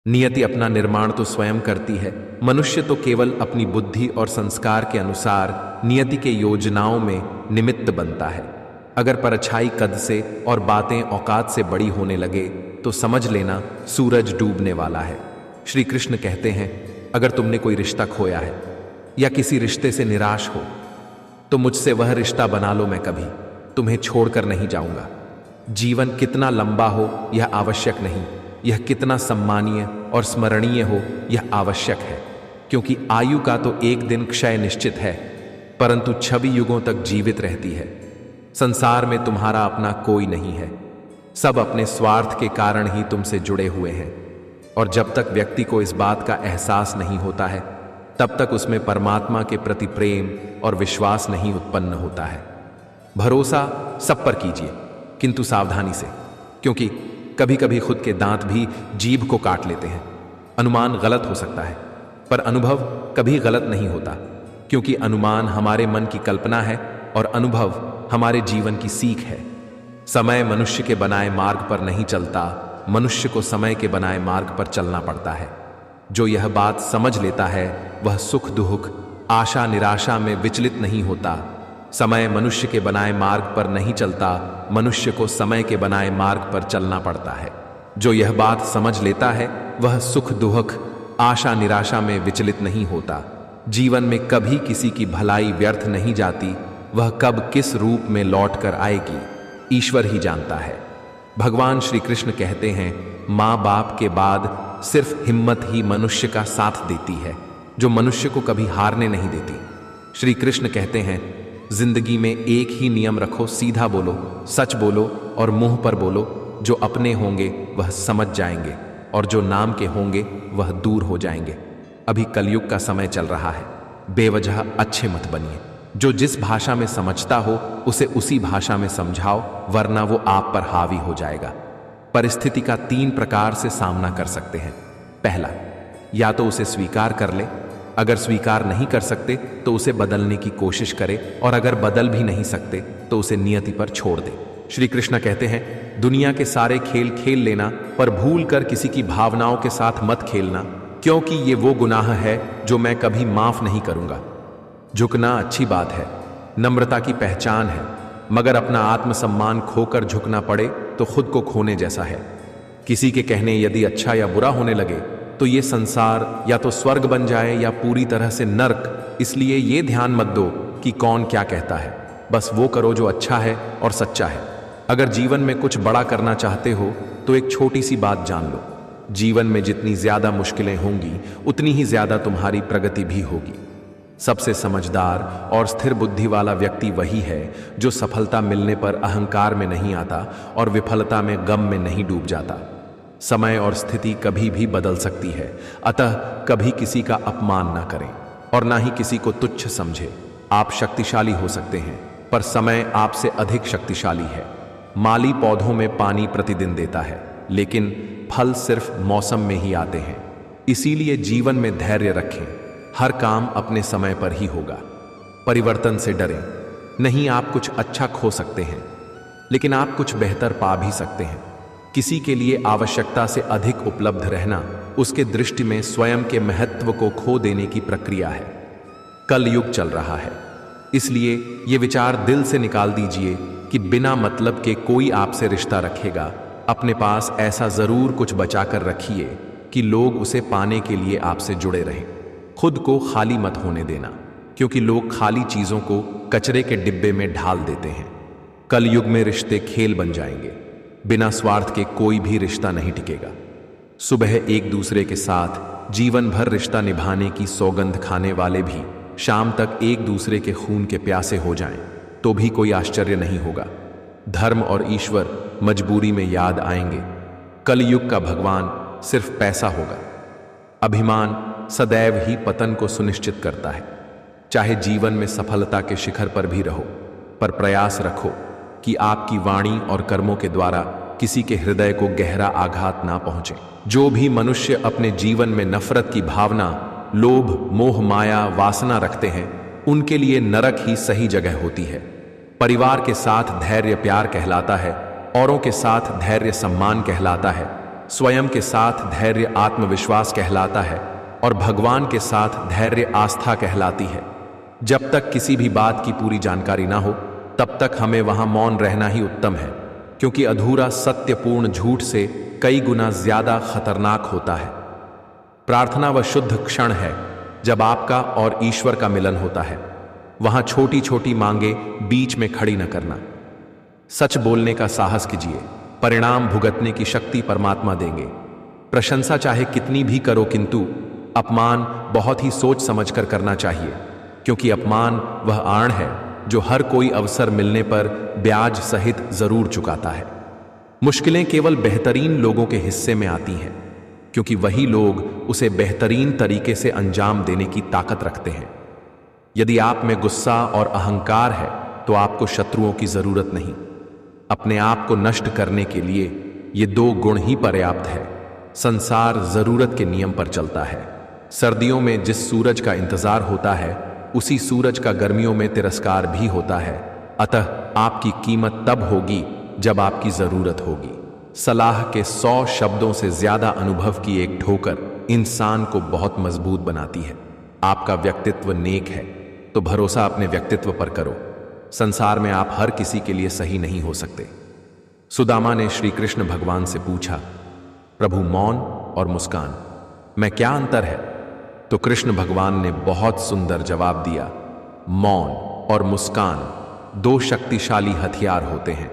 नियति अपना निर्माण तो स्वयं करती है, मनुष्य तो केवल अपनी बुद्धि और संस्कार के अनुसार नियति के योजनाओं में निमित्त बनता है। अगर परछाई कद से और बातें औकात से बड़ी होने लगे तो समझ लेना सूरज डूबने वाला है। श्री कृष्ण कहते हैं, अगर तुमने कोई रिश्ता खोया है या किसी रिश्ते से निराश हो तो मुझसे वह रिश्ता बना लो, मैं कभी तुम्हें छोड़कर नहीं जाऊंगा। जीवन कितना लंबा हो यह आवश्यक नहीं, यह कितना सम्मानीय और स्मरणीय हो यह आवश्यक है, क्योंकि आयु का तो एक दिन क्षय निश्चित है, परंतु छवि युगों तक जीवित रहती है। संसार में तुम्हारा अपना कोई नहीं है, सब अपने स्वार्थ के कारण ही तुमसे जुड़े हुए हैं, और जब तक व्यक्ति को इस बात का एहसास नहीं होता है तब तक उसमें परमात्मा के प्रति प्रेम और विश्वास नहीं उत्पन्न होता है। भरोसा सब पर कीजिए, किंतु सावधानी से, क्योंकि कभी कभी खुद के दांत भी जीभ को काट लेते हैं। अनुमान गलत हो सकता है, पर अनुभव कभी गलत नहीं होता, क्योंकि अनुमान हमारे मन की कल्पना है और अनुभव हमारे जीवन की सीख है। समय मनुष्य के बनाए मार्ग पर नहीं चलता, मनुष्य को समय के बनाए मार्ग पर चलना पड़ता है। जो यह बात समझ लेता है वह सुख दुख, आशा निराशा में विचलित नहीं होता। समय मनुष्य के बनाए मार्ग पर नहीं चलता, मनुष्य को समय के बनाए मार्ग पर चलना पड़ता है। जो यह बात समझ लेता है वह सुख दुख, आशा निराशा में विचलित नहीं होता। जीवन में कभी किसी की भलाई व्यर्थ नहीं जाती, वह कब किस रूप में लौट कर आएगी ईश्वर ही जानता है। भगवान श्री कृष्ण कहते हैं, माँ बाप के बाद सिर्फ हिम्मत ही मनुष्य का साथ देती है, जो मनुष्य को कभी हारने नहीं देती। श्री कृष्ण कहते हैं, जिंदगी में एक ही नियम रखो, सीधा बोलो, सच बोलो और मुंह पर बोलो। जो अपने होंगे वह समझ जाएंगे और जो नाम के होंगे वह दूर हो जाएंगे। अभी कलयुग का समय चल रहा है, बेवजह अच्छे मत बनिए। जो जिस भाषा में समझता हो उसे उसी भाषा में समझाओ, वरना वो आप पर हावी हो जाएगा। परिस्थिति का 3 प्रकार से सामना कर सकते हैं। पहला, या तो उसे स्वीकार कर ले, अगर स्वीकार नहीं कर सकते तो उसे बदलने की कोशिश करे, और अगर बदल भी नहीं सकते तो उसे नियति पर छोड़ दे। श्री कृष्ण कहते हैं, दुनिया के सारे खेल खेल लेना, पर भूल कर किसी की भावनाओं के साथ मत खेलना, क्योंकि ये वो गुनाह है जो मैं कभी माफ नहीं करूंगा। झुकना अच्छी बात है, नम्रता की पहचान है, मगर अपना आत्मसम्मान खोकर झुकना पड़े तो खुद को खोने जैसा है। किसी के कहने यदि अच्छा या बुरा होने लगे तो ये संसार या तो स्वर्ग बन जाए या पूरी तरह से नर्क। इसलिए ये ध्यान मत दो कि कौन क्या कहता है, बस वो करो जो अच्छा है और सच्चा है। अगर जीवन में कुछ बड़ा करना चाहते हो तो एक छोटी सी बात जान लो, जीवन में जितनी ज्यादा मुश्किलें होंगी उतनी ही ज्यादा तुम्हारी प्रगति भी होगी। सबसे समझदार और स्थिर बुद्धि वाला व्यक्ति वही है जो सफलता मिलने पर अहंकार में नहीं आता और विफलता में गम में नहीं डूब जाता। समय और स्थिति कभी भी बदल सकती है, अतः कभी किसी का अपमान ना करें और ना ही किसी को तुच्छ समझे। आप शक्तिशाली हो सकते हैं, पर समय आपसे अधिक शक्तिशाली है। माली पौधों में पानी प्रतिदिन देता है, लेकिन फल सिर्फ मौसम में ही आते हैं। इसीलिए जीवन में धैर्य रखें, हर काम अपने समय पर ही होगा। परिवर्तन से डरें नहीं, आप कुछ अच्छा खो सकते हैं, लेकिन आप कुछ बेहतर पा भी सकते हैं। किसी के लिए आवश्यकता से अधिक उपलब्ध रहना उसके दृष्टि में स्वयं के महत्व को खो देने की प्रक्रिया है। कल युग चल रहा है, इसलिए ये विचार दिल से निकाल दीजिए कि बिना मतलब के कोई आपसे रिश्ता रखेगा। अपने पास ऐसा जरूर कुछ बचा कर रखिए कि लोग उसे पाने के लिए आपसे जुड़े रहें। खुद को खाली मत होने देना, क्योंकि लोग खाली चीजों को कचरे के डिब्बे में ढाल देते हैं। कल युग में रिश्ते खेल बन जाएंगे, बिना स्वार्थ के कोई भी रिश्ता नहीं टिकेगा। सुबह एक दूसरे के साथ जीवन भर रिश्ता निभाने की सौगंध खाने वाले भी शाम तक एक दूसरे के खून के प्यासे हो जाएं, तो भी कोई आश्चर्य नहीं होगा। धर्म और ईश्वर मजबूरी में याद आएंगे। कल युग का भगवान सिर्फ पैसा होगा। अभिमान सदैव ही पतन को सुनिश्चित करता है। चाहे जीवन में सफलता के शिखर पर भी रहो, पर प्रयास रखो कि आपकी वाणी और कर्मों के द्वारा किसी के हृदय को गहरा आघात ना पहुंचे। जो भी मनुष्य अपने जीवन में नफरत की भावना, लोभ, मोह, माया, वासना रखते हैं, उनके लिए नरक ही सही जगह होती है। परिवार के साथ धैर्य प्यार कहलाता है, औरों के साथ धैर्य सम्मान कहलाता है। स्वयं के साथ धैर्य आत्मविश्वास कहलाता है और भगवान के साथ धैर्य आस्था कहलाती है। जब तक किसी भी बात की पूरी जानकारी ना हो तब तक हमें वहां मौन रहना ही उत्तम है, क्योंकि अधूरा सत्यपूर्ण झूठ से कई गुना ज्यादा खतरनाक होता है। प्रार्थना वह शुद्ध क्षण है जब आपका और ईश्वर का मिलन होता है। वहां छोटी छोटी मांगे बीच में खड़ी न करना। सच बोलने का साहस कीजिए, परिणाम भुगतने की शक्ति परमात्मा देंगे। प्रशंसा चाहे कितनी भी करो, किंतु अपमान बहुत ही सोच समझकर करना चाहिए, क्योंकि अपमान वह आड़ है जो हर कोई अवसर मिलने पर ब्याज सहित जरूर चुकाता है। मुश्किलें केवल बेहतरीन लोगों के हिस्से में आती हैं, क्योंकि वही लोग उसे बेहतरीन तरीके से अंजाम देने की ताकत रखते हैं। यदि आप में गुस्सा और अहंकार है तो आपको शत्रुओं की जरूरत नहीं। अपने आप को नष्ट करने के लिए ये दो गुण ही पर्याप्त है। संसार जरूरत के नियम पर चलता है। सर्दियों में जिस सूरज का इंतजार होता है उसी सूरज का गर्मियों में तिरस्कार भी होता है। अतः आपकी कीमत तब होगी जब आपकी जरूरत होगी। सलाह के 100 शब्दों से ज्यादा अनुभव की एक ठोकर इंसान को बहुत मजबूत बनाती है। आपका व्यक्तित्व नेक है तो भरोसा अपने व्यक्तित्व पर करो। संसार में आप हर किसी के लिए सही नहीं हो सकते। सुदामा ने श्री कृष्ण भगवान से पूछा, प्रभु, मौन और मुस्कान में क्या अंतर है? तो कृष्ण भगवान ने बहुत सुंदर जवाब दिया, मौन और मुस्कान दो शक्तिशाली हथियार होते हैं।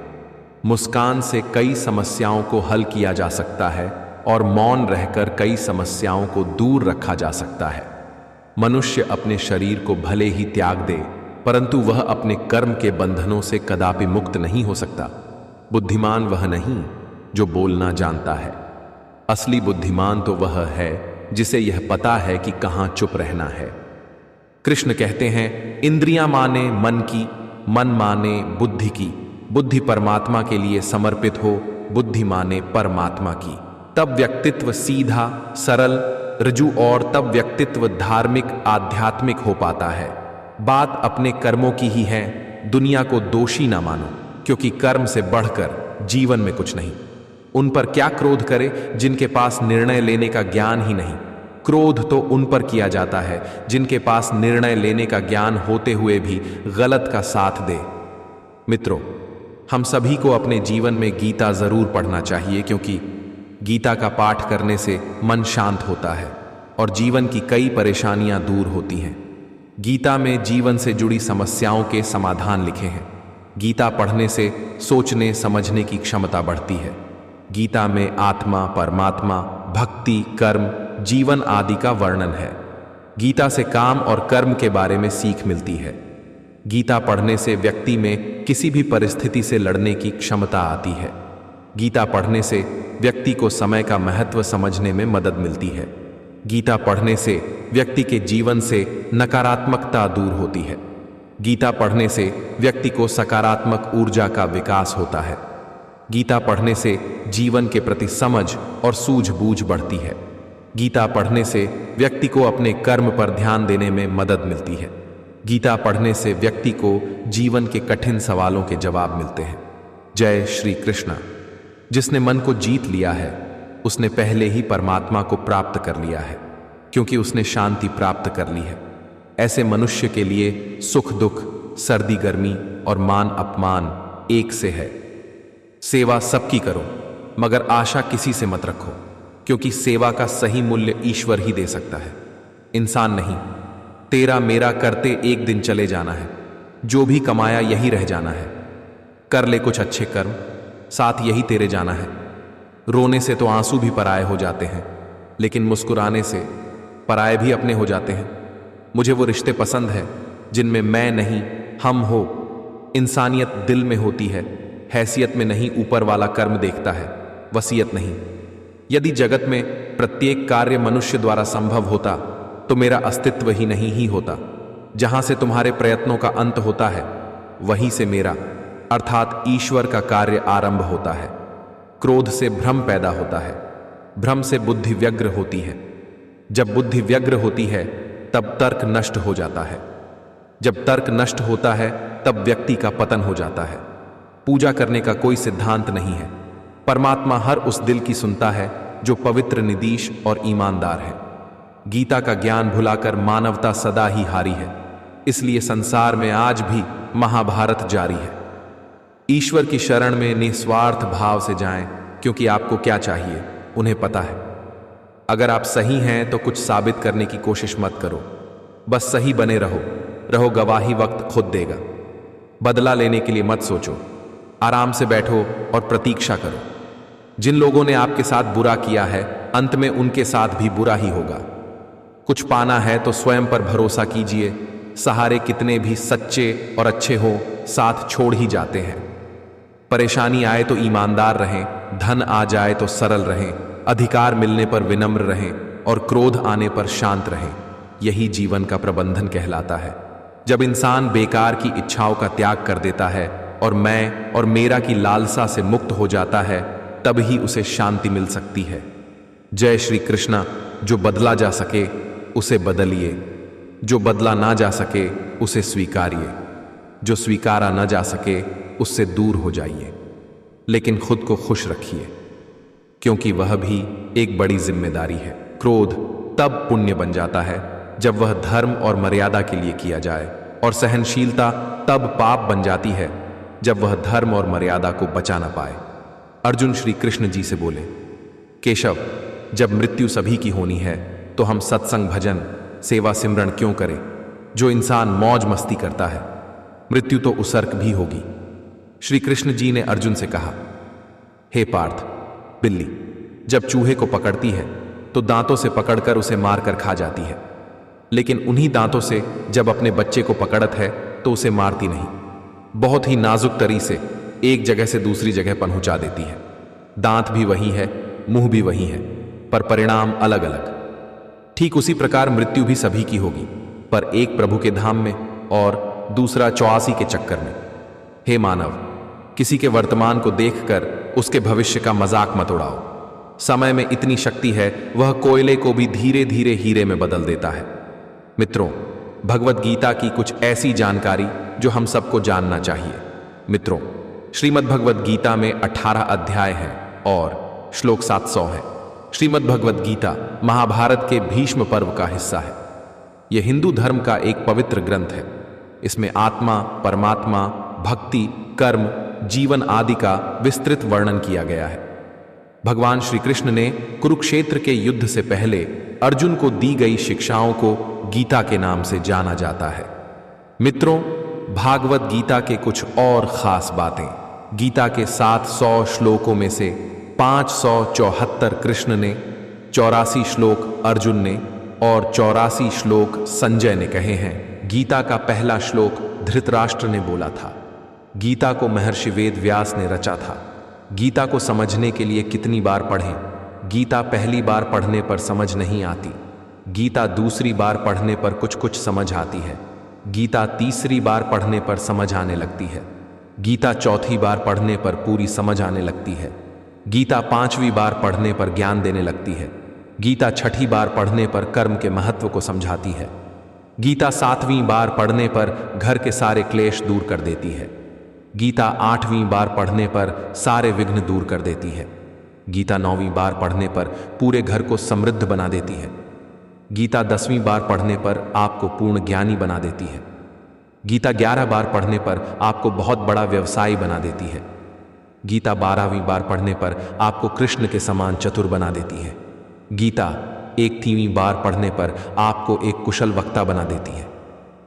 मुस्कान से कई समस्याओं को हल किया जा सकता है और मौन रहकर कई समस्याओं को दूर रखा जा सकता है। मनुष्य अपने शरीर को भले ही त्याग दे, परंतु वह अपने कर्म के बंधनों से कदापि मुक्त नहीं हो सकता। बुद्धिमान वह नहीं जो बोलना जानता है। असली बुद्धिमान तो वह है जिसे यह पता है कि कहां चुप रहना है। कृष्ण कहते हैं, इंद्रियां माने मन की, मन माने बुद्धि की, बुद्धि परमात्मा के लिए समर्पित हो, बुद्धि माने परमात्मा की। तब व्यक्तित्व सीधा, सरल, ऋजु और तब व्यक्तित्व धार्मिक, आध्यात्मिक हो पाता है। बात अपने कर्मों की ही है। दुनिया को दोषी ना मानो, क्योंकि कर्म से बढ़कर जीवन में कुछ नहीं। उन पर क्या क्रोध करे जिनके पास निर्णय लेने का ज्ञान ही नहीं। क्रोध तो उन पर किया जाता है जिनके पास निर्णय लेने का ज्ञान होते हुए भी गलत का साथ दे। मित्रों, हम सभी को अपने जीवन में गीता जरूर पढ़ना चाहिए, क्योंकि गीता का पाठ करने से मन शांत होता है और जीवन की कई परेशानियां दूर होती हैं। गीता में जीवन से जुड़ी समस्याओं के समाधान लिखे हैं। गीता पढ़ने से सोचने समझने की क्षमता बढ़ती है। गीता में आत्मा, परमात्मा, भक्ति, कर्म, जीवन आदि का वर्णन है। गीता से काम और कर्म के बारे में सीख मिलती है। गीता पढ़ने से व्यक्ति में किसी भी परिस्थिति से लड़ने की क्षमता आती है। गीता पढ़ने से व्यक्ति को समय का महत्व समझने में मदद मिलती है। गीता पढ़ने से व्यक्ति के जीवन से नकारात्मकता दूर होती है। गीता पढ़ने से व्यक्ति को सकारात्मक ऊर्जा का विकास होता है। गीता पढ़ने से जीवन के प्रति समझ और सूझबूझ बढ़ती है। गीता पढ़ने से व्यक्ति को अपने कर्म पर ध्यान देने में मदद मिलती है। गीता पढ़ने से व्यक्ति को जीवन के कठिन सवालों के जवाब मिलते हैं। जय श्री कृष्ण। जिसने मन को जीत लिया है उसने पहले ही परमात्मा को प्राप्त कर लिया है, क्योंकि उसने शांति प्राप्त कर ली है। ऐसे मनुष्य के लिए सुख दुख, सर्दी गर्मी और मान अपमान एक से है। सेवा सबकी करो, मगर आशा किसी से मत रखो, क्योंकि सेवा का सही मूल्य ईश्वर ही दे सकता है, इंसान नहीं। तेरा मेरा करते एक दिन चले जाना है। जो भी कमाया यही रह जाना है। कर ले कुछ अच्छे कर्म, साथ यही तेरे जाना है। रोने से तो आंसू भी पराये हो जाते हैं, लेकिन मुस्कुराने से पराये भी अपने हो जाते हैं। मुझे वो रिश्ते पसंद है जिनमें मैं नहीं हम हो। इंसानियत दिल में होती है, हैसियत में नहीं। ऊपर वाला कर्म देखता है, वसीयत नहीं। यदि जगत में प्रत्येक कार्य मनुष्य द्वारा संभव होता तो मेरा अस्तित्व ही नहीं ही होता। जहां से तुम्हारे प्रयत्नों का अंत होता है वहीं से मेरा अर्थात ईश्वर का कार्य आरंभ होता है। क्रोध से भ्रम पैदा होता है, भ्रम से बुद्धि व्यग्र होती है। जब बुद्धि व्यग्र होती है तब तर्क नष्ट हो जाता है। जब तर्क नष्ट होता है तब व्यक्ति का पतन हो जाता है। पूजा करने का कोई सिद्धांत नहीं है। परमात्मा हर उस दिल की सुनता है जो पवित्र, निदीश और ईमानदार है। गीता का ज्ञान भुलाकर मानवता सदा ही हारी है, इसलिए संसार में आज भी महाभारत जारी है। ईश्वर की शरण में निस्वार्थ भाव से जाएं, क्योंकि आपको क्या चाहिए उन्हें पता है। अगर आप सही हैं तो कुछ साबित करने की कोशिश मत करो, बस सही बने रहो, गवाही वक्त खुद देगा। बदला लेने के लिए मत सोचो, आराम से बैठो और प्रतीक्षा करो। जिन लोगों ने आपके साथ बुरा किया है, अंत में उनके साथ भी बुरा ही होगा। कुछ पाना है तो स्वयं पर भरोसा कीजिए। सहारे कितने भी सच्चे और अच्छे हो, साथ छोड़ ही जाते हैं। परेशानी आए तो ईमानदार रहें, धन आ जाए तो सरल रहें, अधिकार मिलने पर विनम्र रहें और क्रोध आने पर शांत रहें। यही जीवन का प्रबंधन कहलाता है। जब इंसान बेकार की इच्छाओं का त्याग कर देता है और मैं और मेरा की लालसा से मुक्त हो जाता है, तब ही उसे शांति मिल सकती है। जय श्री कृष्णा। जो बदला जा सके उसे बदलिए, जो बदला ना जा सके उसे स्वीकारिए, जो स्वीकारा ना जा सके उससे दूर हो जाइए, लेकिन खुद को खुश रखिए, क्योंकि वह भी एक बड़ी जिम्मेदारी है। क्रोध तब पुण्य बन जाता है जब वह धर्म और मर्यादा के लिए किया जाए, और सहनशीलता तब पाप बन जाती है जब वह धर्म और मर्यादा को बचा ना पाए। अर्जुन श्री कृष्ण जी से बोले, केशव, जब मृत्यु सभी की होनी है तो हम सत्संग, भजन, सेवा, सिमरण क्यों करें? जो इंसान मौज मस्ती करता है, मृत्यु तो उसर्क भी होगी। श्री कृष्ण जी ने अर्जुन से कहा, हे पार्थ, बिल्ली जब चूहे को पकड़ती है तो दांतों से पकड़कर उसे मारकर खा जाती है, लेकिन उन्हीं दांतों से जब अपने बच्चे को पकड़त है तो उसे मारती नहीं, बहुत ही नाजुक तरी से एक जगह से दूसरी जगह पहुंचा देती है। दांत भी वही है, मुंह भी वही है, पर परिणाम अलग अलग। ठीक उसी प्रकार मृत्यु भी सभी की होगी, पर एक प्रभु के धाम में और दूसरा 84 के चक्कर में। हे मानव, किसी के वर्तमान को देखकर उसके भविष्य का मजाक मत उड़ाओ। समय में इतनी शक्ति है, वह कोयले को भी धीरे धीरे हीरे में बदल देता है। मित्रों, भगवत गीता की कुछ ऐसी जानकारी जो हम सबको जानना चाहिए। मित्रों, श्रीमद् भगवत गीता में 18 अध्याय हैं और श्लोक 700 है। श्रीमद् भगवत गीता महाभारत के भीष्म पर्व का हिस्सा है। यह हिंदू धर्म का एक पवित्र ग्रंथ है। इसमें आत्मा, परमात्मा, भक्ति, कर्म, जीवन आदि का विस्तृत वर्णन किया गया है। भगवान श्री कृष्ण ने कुरुक्षेत्र के युद्ध से पहले अर्जुन को दी गई शिक्षाओं को गीता के नाम से जाना जाता है। मित्रों, भागवत गीता के कुछ और खास बातें। गीता के 700 श्लोकों में से 574 कृष्ण ने, 84 श्लोक अर्जुन ने और 84 श्लोक संजय ने कहे हैं। गीता का पहला श्लोक धृतराष्ट्र ने बोला था। गीता को महर्षि वेद व्यास ने रचा था। गीता को समझने के लिए कितनी बार पढ़ें? गीता पहली बार पढ़ने पर समझ नहीं आती। गीता दूसरी बार पढ़ने पर कुछ कुछ समझ आती है। गीता तीसरी बार पढ़ने पर समझ आने लगती है। गीता चौथी बार पढ़ने पर पूरी समझ आने लगती है। गीता 5वीं बार पढ़ने पर ज्ञान देने लगती है। गीता 6ठी बार पढ़ने पर कर्म के महत्व को समझाती है। गीता 7वीं बार पढ़ने पर घर के सारे क्लेश दूर कर देती है। गीता 8वीं बार पढ़ने पर सारे विघ्न दूर कर देती है। गीता 9वीं बार पढ़ने पर पूरे घर को समृद्ध बना देती है। गीता 10वीं बार पढ़ने पर आपको पूर्ण ज्ञानी बना देती है। गीता 11 बार पढ़ने पर आपको बहुत बड़ा व्यवसायी बना देती है। गीता 12वीं बार पढ़ने पर आपको कृष्ण के समान चतुर बना देती है। गीता 31वीं बार पढ़ने पर आपको एक कुशल वक्ता बना देती है।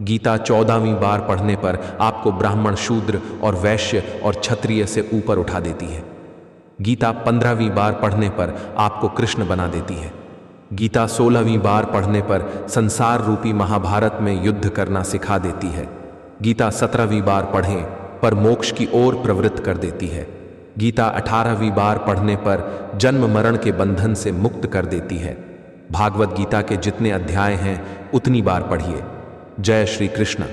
गीता 14वीं बार पढ़ने पर आपको ब्राह्मण, शूद्र और वैश्य और क्षत्रिय से ऊपर उठा देती है। गीता 15वीं बार पढ़ने पर आपको कृष्ण बना देती है। गीता 16वीं बार पढ़ने पर संसार रूपी महाभारत में युद्ध करना सिखा देती है। गीता 17वीं बार पढ़ें पर मोक्ष की ओर प्रवृत्त कर देती है। गीता 18वीं बार पढ़ने पर जन्म मरण के बंधन से मुक्त कर देती है। भागवत गीता के जितने अध्याय हैं उतनी बार पढ़िए। जय श्री कृष्ण।